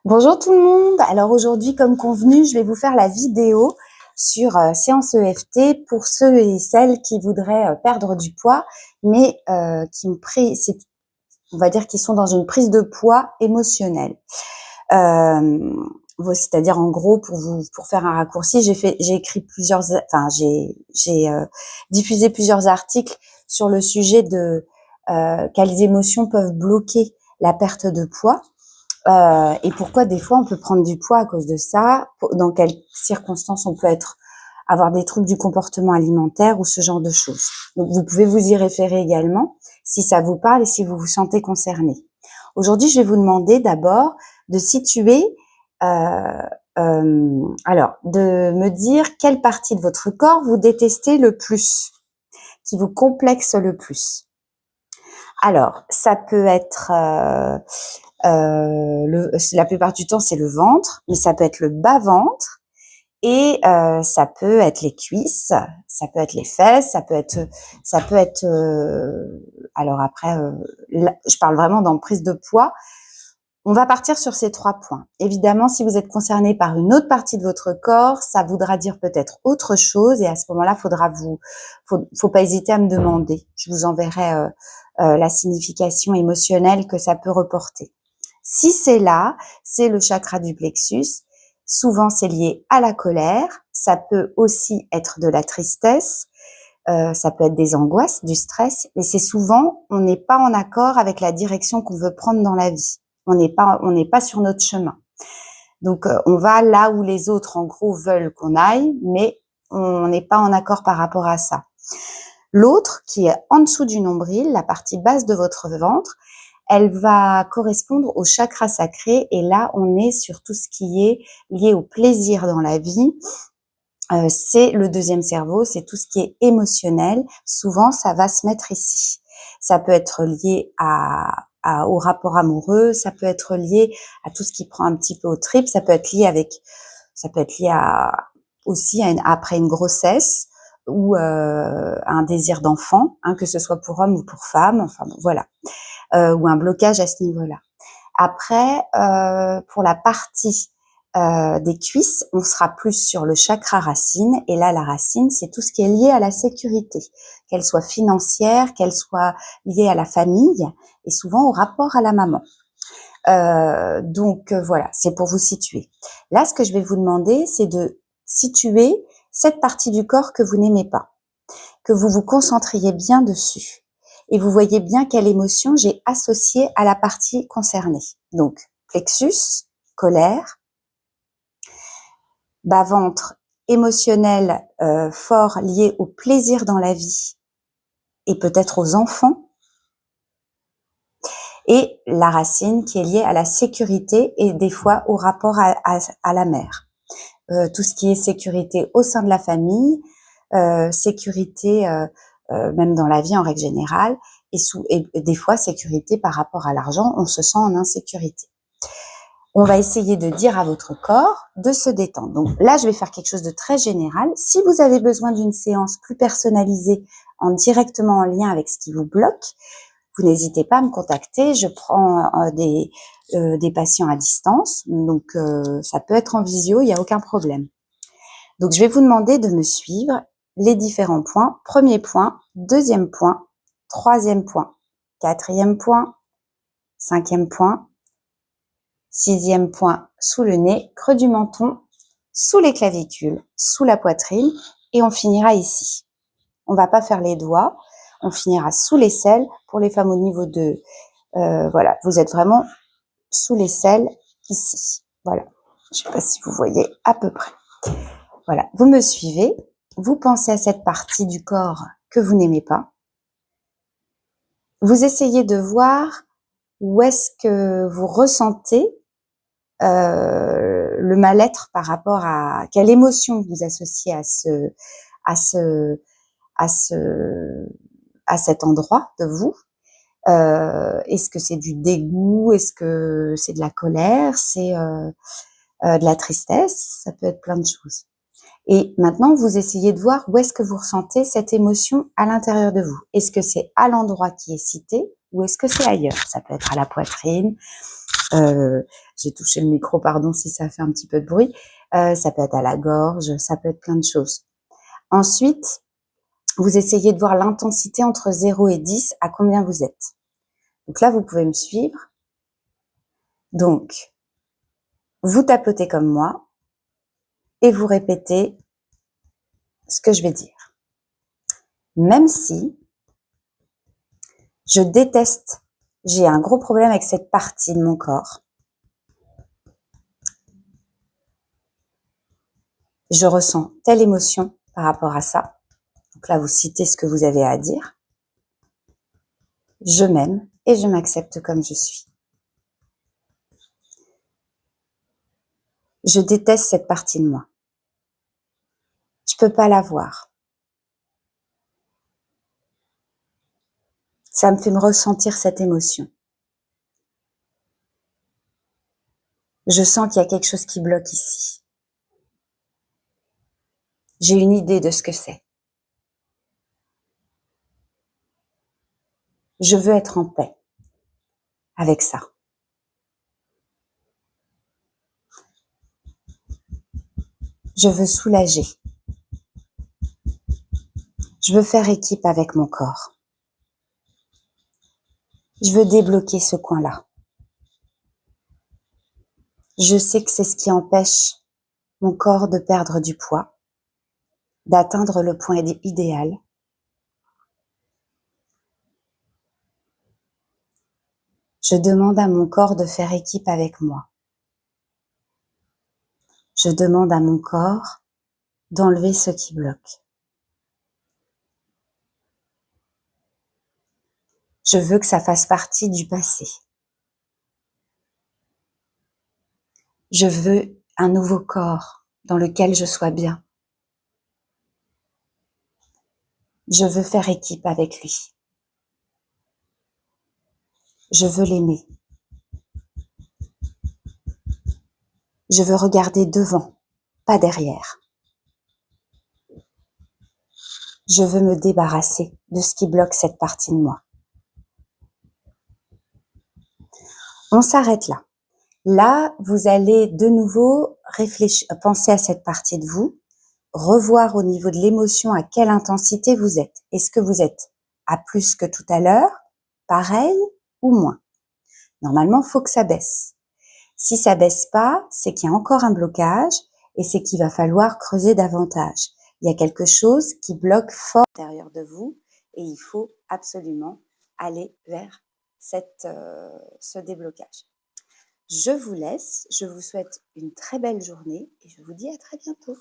Bonjour tout le monde. Alors aujourd'hui, comme convenu, je vais vous faire la vidéo sur séance EFT pour ceux et celles qui voudraient perdre du poids, mais on va dire qu'ils sont dans une prise de poids émotionnelle. C'est-à-dire en gros, pour faire un raccourci, j'ai écrit j'ai diffusé plusieurs articles sur le sujet de quelles émotions peuvent bloquer la perte de poids. Et pourquoi des fois on peut prendre du poids à cause de ça, dans quelles circonstances on peut avoir des troubles du comportement alimentaire ou ce genre de choses. Donc vous pouvez vous y référer également si ça vous parle et si vous vous sentez concerné. Aujourd'hui, je vais vous demander d'abord de situer, de me dire quelle partie de votre corps vous détestez le plus, qui vous complexe le plus. Alors, ça peut être la plupart du temps, c'est le ventre, mais ça peut être le bas-ventre et ça peut être les cuisses, ça peut être les fesses, ça peut être. Alors après, là, je parle vraiment dans prise de poids. On va partir sur ces 3 points. Évidemment, si vous êtes concerné par une autre partie de votre corps, ça voudra dire peut-être autre chose et à ce moment-là, faut pas hésiter à me demander. Je vous enverrai la signification émotionnelle que ça peut reporter. Si c'est là, c'est le chakra du plexus. Souvent, c'est lié à la colère. Ça peut aussi être de la tristesse. Ça peut être des angoisses, du stress. Mais c'est souvent, on n'est pas en accord avec la direction qu'on veut prendre dans la vie. On n'est pas sur notre chemin. Donc, on va là où les autres, en gros, veulent qu'on aille, mais on n'est pas en accord par rapport à ça. L'autre, qui est en dessous du nombril, la partie basse de votre ventre, elle va correspondre au chakra sacré et là, on est sur tout ce qui est lié au plaisir dans la vie. C'est le deuxième cerveau, c'est tout ce qui est émotionnel. Souvent, ça va se mettre ici. Ça peut être lié au rapport amoureux, ça peut être lié à tout ce qui prend un petit peu aux tripes, ça peut être lié après une grossesse ou un désir d'enfant, que ce soit pour homme ou pour femme, enfin bon, voilà, ou un blocage à ce niveau-là. Après, pour la partie des cuisses, on sera plus sur le chakra racine. Et là, la racine, c'est tout ce qui est lié à la sécurité, qu'elle soit financière, qu'elle soit liée à la famille et souvent au rapport à la maman. Donc voilà, c'est pour vous situer. Là, ce que je vais vous demander, c'est de situer cette partie du corps que vous n'aimez pas, que vous vous concentriez bien dessus. Et vous voyez bien quelle émotion j'ai associée à la partie concernée. Donc, plexus, colère, bas-ventre, émotionnel fort lié au plaisir dans la vie et peut-être aux enfants, et la racine qui est liée à la sécurité et des fois au rapport à la mère. Tout ce qui est sécurité au sein de la famille, sécurité même dans la vie en règle générale, et des fois sécurité par rapport à l'argent, on se sent en insécurité. On va essayer de dire à votre corps de se détendre. Donc là, je vais faire quelque chose de très général. Si vous avez besoin d'une séance plus personnalisée, directement en lien avec ce qui vous bloque, vous n'hésitez pas à me contacter. Je prends des patients à distance, donc ça peut être en visio, il n'y a aucun problème. Donc je vais vous demander de me suivre les différents points. Premier point, deuxième point, troisième point, quatrième point, cinquième point, sixième point sous le nez, creux du menton, sous les clavicules, sous la poitrine, et on finira ici. On va pas faire les doigts, on finira sous l'aisselle. Pour les femmes au niveau de, voilà, vous êtes vraiment sous l'aisselle ici. Voilà, je sais pas si vous voyez à peu près. Voilà, vous me suivez, vous pensez à cette partie du corps que vous n'aimez pas. Vous essayez de voir où est-ce que vous ressentez le mal-être par rapport à quelle émotion vous associez à cet endroit de vous. Est-ce que c'est du dégoût? Est-ce que c'est de la colère? C'est de la tristesse? Ça peut être plein de choses. Et maintenant, vous essayez de voir où est-ce que vous ressentez cette émotion à l'intérieur de vous. Est-ce que c'est à l'endroit qui est cité ou est-ce que c'est ailleurs? Ça peut être à la poitrine. J'ai touché le micro, pardon si ça fait un petit peu de bruit. Ça peut être à la gorge, ça peut être plein de choses. Ensuite, vous essayez de voir l'intensité entre 0 et 10, à combien vous êtes. Donc là, vous pouvez me suivre. Donc, vous tapotez comme moi et vous répétez ce que je vais dire. Même si je déteste, j'ai un gros problème avec cette partie de mon corps. Je ressens telle émotion par rapport à ça. Donc là, vous citez ce que vous avez à dire. Je m'aime et je m'accepte comme je suis. Je déteste cette partie de moi. Je peux pas la voir. Ça me fait me ressentir cette émotion. Je sens qu'il y a quelque chose qui bloque ici. J'ai une idée de ce que c'est. Je veux être en paix avec ça. Je veux soulager. Je veux faire équipe avec mon corps. Je veux débloquer ce coin-là. Je sais que c'est ce qui empêche mon corps de perdre du poids, d'atteindre le point idéal. Je demande à mon corps de faire équipe avec moi. Je demande à mon corps d'enlever ce qui bloque. Je veux que ça fasse partie du passé. Je veux un nouveau corps dans lequel je sois bien. Je veux faire équipe avec lui. Je veux l'aimer. Je veux regarder devant, pas derrière. Je veux me débarrasser de ce qui bloque cette partie de moi. On s'arrête là. Là, vous allez de nouveau réfléchir, penser à cette partie de vous, revoir au niveau de l'émotion à quelle intensité vous êtes. Est-ce que vous êtes à plus que tout à l'heure, pareil ou moins? Normalement, il faut que ça baisse. Si ça baisse pas, c'est qu'il y a encore un blocage et c'est qu'il va falloir creuser davantage. Il y a quelque chose qui bloque fort à l'intérieur de vous et il faut absolument aller vers ce déblocage. Je vous laisse, je vous souhaite une très belle journée et je vous dis à très bientôt.